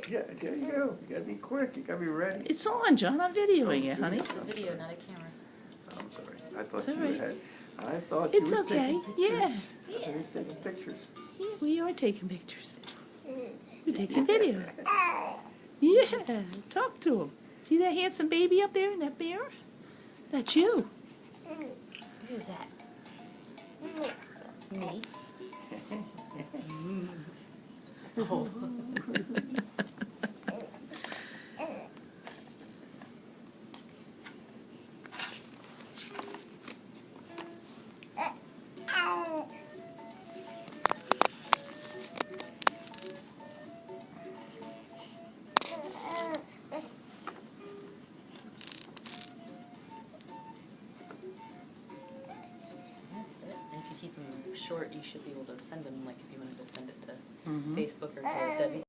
Yeah, there you go. You gotta be quick. You gotta be ready. It's on, John. I'm videoing it, honey. It's a video, not a camera. I'm sorry. I thought It's all you right. had. I thought It's you was okay. taking pictures. Yeah. I was taking pictures. Yeah, we are taking pictures. We're taking video. Yeah, talk to him. See that handsome baby up there in that mirror? That's you. Who's that? Me? Oh. And if you keep them short, you should be able to send them, like if you wanted to send it to Facebook or to